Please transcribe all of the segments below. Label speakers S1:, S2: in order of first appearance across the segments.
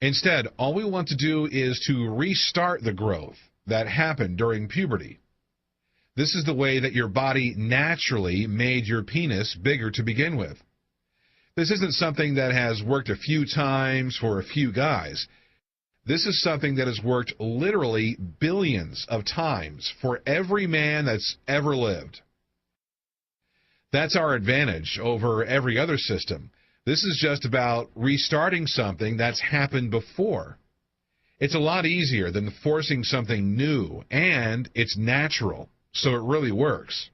S1: Instead, all we want to do is to restart the growth that happened during puberty. This is the way that your body naturally made your penis bigger to begin with. This isn't something that has worked a few times for a few guys. This is something that has worked literally billions of times for every man that's ever lived. That's our advantage over every other system. This is just about restarting something that's happened before. It's a lot easier than forcing something new, and it's natural, so it really works.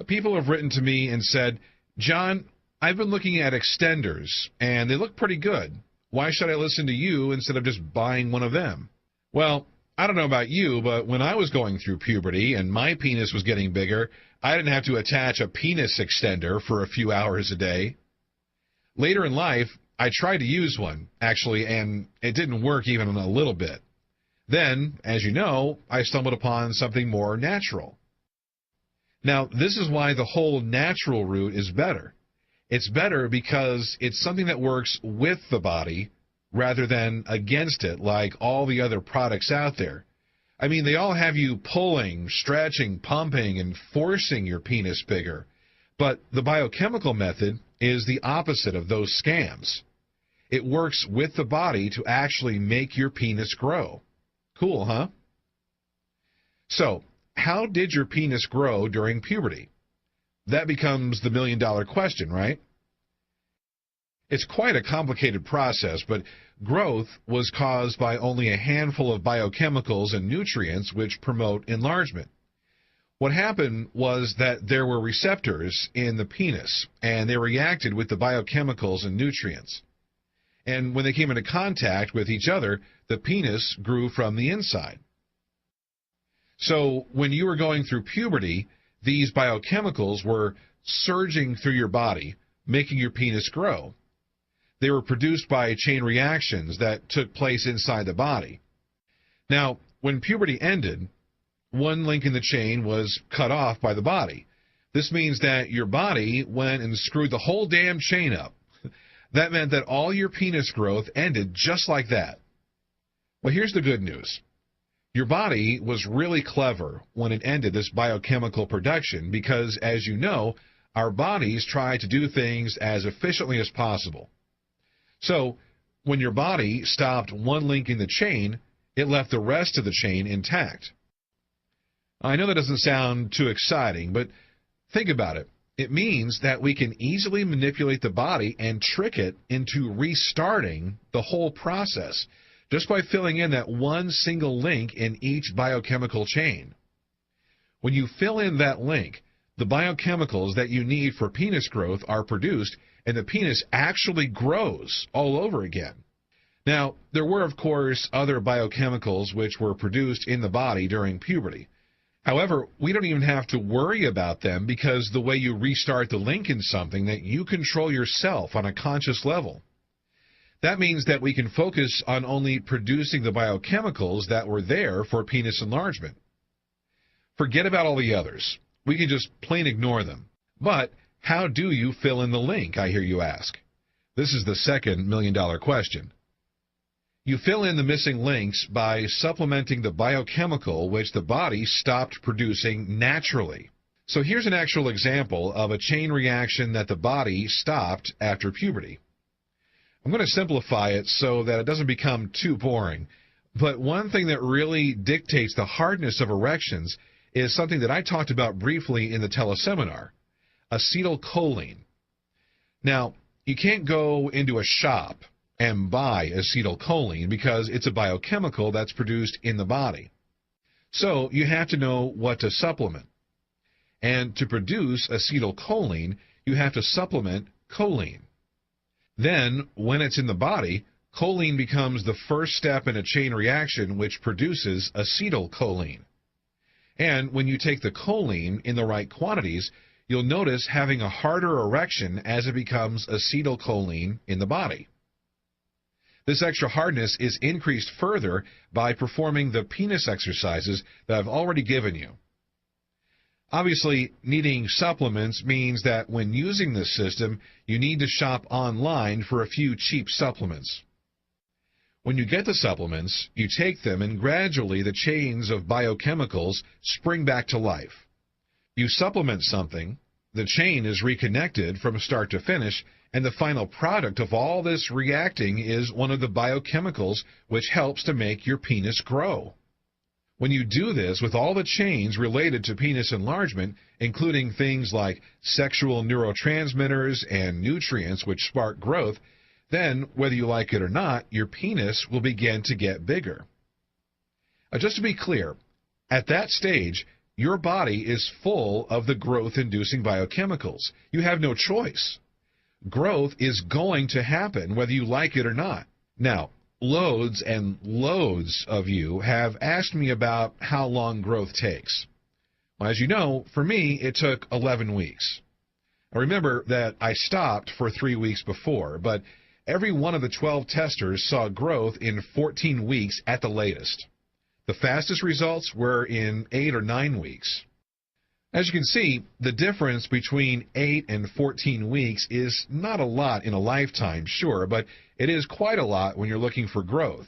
S1: People have written to me and said, "John, I've been looking at extenders, and they look pretty good. Why should I listen to you instead of just buying one of them?" Well, I don't know about you, but when I was going through puberty and my penis was getting bigger, I didn't have to attach a penis extender for a few hours a day. Later in life, I tried to use one, actually, and it didn't work even a little bit. Then, as you know, I stumbled upon something more natural. Now, this is why the whole natural route is better. It's better because it's something that works with the body rather than against it like all the other products out there. I mean, they all have you pulling, stretching, pumping, and forcing your penis bigger. But the biochemical method is the opposite of those scams. It works with the body to actually make your penis grow. Cool, huh? So, how did your penis grow during puberty? That becomes the million-dollar question, right? It's quite a complicated process, but growth was caused by only a handful of biochemicals and nutrients which promote enlargement. What happened was that there were receptors in the penis, and they reacted with the biochemicals and nutrients. And when they came into contact with each other, the penis grew from the inside. So when you were going through puberty, these biochemicals were surging through your body, making your penis grow. They were produced by chain reactions that took place inside the body. Now, when puberty ended, one link in the chain was cut off by the body. This means that your body went and screwed the whole damn chain up. That meant that all your penis growth ended just like that. Well, here's the good news. Your body was really clever when it ended this biochemical production because, as you know, our bodies try to do things as efficiently as possible. So, when your body stopped one link in the chain, it left the rest of the chain intact. I know that doesn't sound too exciting, but think about it. It means that we can easily manipulate the body and trick it into restarting the whole process just by filling in that one single link in each biochemical chain. When you fill in that link, the biochemicals that you need for penis growth are produced, and the penis actually grows all over again. Now, there were, of course, other biochemicals which were produced in the body during puberty. However, we don't even have to worry about them because the way you restart the link in something that you control yourself on a conscious level. That means that we can focus on only producing the biochemicals that were there for penis enlargement. Forget about all the others. We can just plain ignore them. But how do you fill in the link, I hear you ask? This is the second million-dollar question. You fill in the missing links by supplementing the biochemical which the body stopped producing naturally. So here's an actual example of a chain reaction that the body stopped after puberty. I'm going to simplify it so that it doesn't become too boring. But one thing that really dictates the hardness of erections is something that I talked about briefly in the teleseminar, acetylcholine. Now, you can't go into a shop and buy acetylcholine because it's a biochemical that's produced in the body. So you have to know what to supplement. And to produce acetylcholine, you have to supplement choline. Then, when it's in the body, choline becomes the first step in a chain reaction which produces acetylcholine. And when you take the choline in the right quantities, you'll notice having a harder erection as it becomes acetylcholine in the body. This extra hardness is increased further by performing the penis exercises that I've already given you. Obviously, needing supplements means that when using this system, you need to shop online for a few cheap supplements. When you get the supplements, you take them and gradually the chains of biochemicals spring back to life. You supplement something, the chain is reconnected from start to finish, and the final product of all this reacting is one of the biochemicals which helps to make your penis grow. When you do this with all the chains related to penis enlargement, including things like sexual neurotransmitters and nutrients which spark growth, then, whether you like it or not, your penis will begin to get bigger. Just to be clear, at that stage, your body is full of the growth-inducing biochemicals. You have no choice. Growth is going to happen whether you like it or not. Now, loads and loads of you have asked me about how long growth takes. Well, as you know, for me, it took 11 weeks. Now, remember that I stopped for 3 weeks before, but every one of the 12 testers saw growth in 14 weeks at the latest. The fastest results were in 8 or 9 weeks. As you can see, the difference between 8 and 14 weeks is not a lot in a lifetime, sure, but it is quite a lot when you're looking for growth.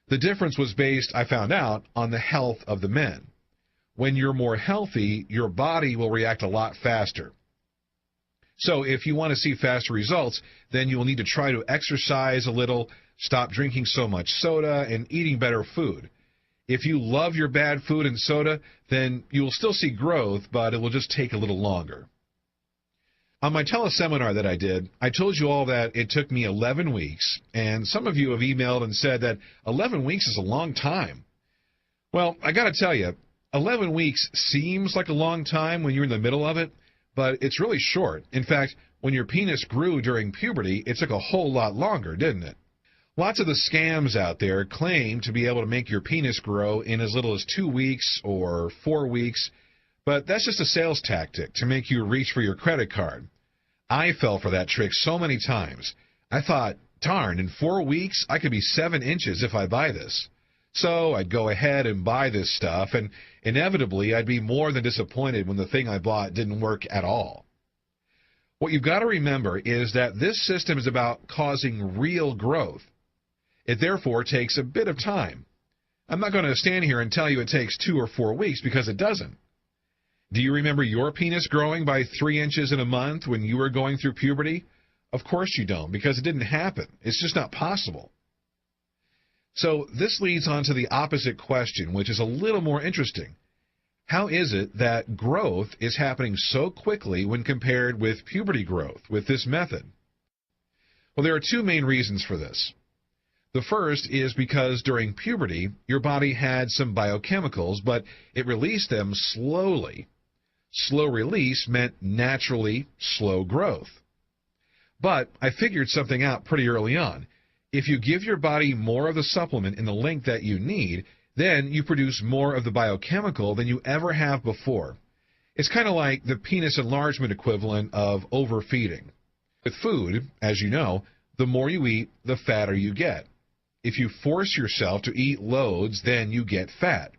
S1: The difference was based, I found out, on the health of the men. When you're more healthy, your body will react a lot faster. So if you want to see faster results, then you will need to try to exercise a little, stop drinking so much soda, and eating better food. If you love your bad food and soda, then you will still see growth, but it will just take a little longer. On my teleseminar that I did, I told you all that it took me 11 weeks, and some of you have emailed and said that 11 weeks is a long time. Well, I got to tell you, 11 weeks seems like a long time when you're in the middle of it, but it's really short. In fact, when your penis grew during puberty, it took a whole lot longer, didn't it? Lots of the scams out there claim to be able to make your penis grow in as little as 2 weeks or 4 weeks, but that's just a sales tactic to make you reach for your credit card. I fell for that trick so many times. I thought, darn, in 4 weeks I could be 7 inches if I buy this. So I'd go ahead and buy this stuff, and inevitably I'd be more than disappointed when the thing I bought didn't work at all. What you've got to remember is that this system is about causing real growth. It therefore takes a bit of time. I'm not going to stand here and tell you it takes 2 or 4 weeks, because it doesn't. Do you remember your penis growing by 3 inches in a month when you were going through puberty? Of course you don't, because it didn't happen. It's just not possible. So this leads on to the opposite question, which is a little more interesting. How is it that growth is happening so quickly when compared with puberty growth with this method? Well, there are 2 main reasons for this. The first is because during puberty, your body had some biochemicals, but it released them slowly. Slow release meant naturally slow growth. But I figured something out pretty early on. If you give your body more of the supplement in the length that you need, then you produce more of the biochemical than you ever have before. It's kind of like the penis enlargement equivalent of overfeeding. With food, as you know, the more you eat, the fatter you get. If you force yourself to eat loads, then you get fat.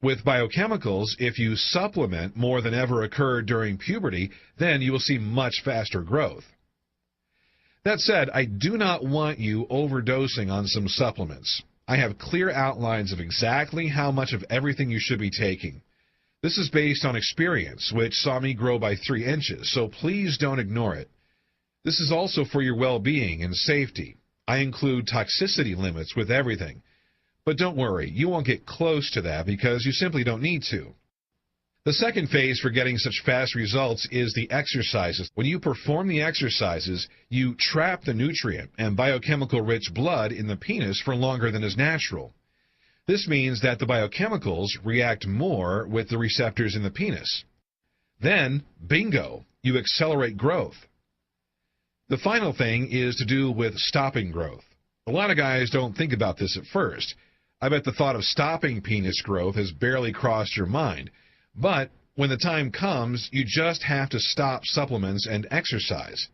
S1: With biochemicals, if you supplement more than ever occurred during puberty, then you will see much faster growth. That said, I do not want you overdosing on some supplements. I have clear outlines of exactly how much of everything you should be taking. This is based on experience, which saw me grow by 3 inches, so please don't ignore it. This is also for your well-being and safety. I include toxicity limits with everything. But don't worry, you won't get close to that because you simply don't need to. The second phase for getting such fast results is the exercises. When you perform the exercises, you trap the nutrient and biochemical-rich blood in the penis for longer than is natural. This means that the biochemicals react more with the receptors in the penis. Then, bingo, you accelerate growth. The final thing is to do with stopping growth. A lot of guys don't think about this at first. I bet the thought of stopping penis growth has barely crossed your mind. But when the time comes, you just have to stop supplements and exercise.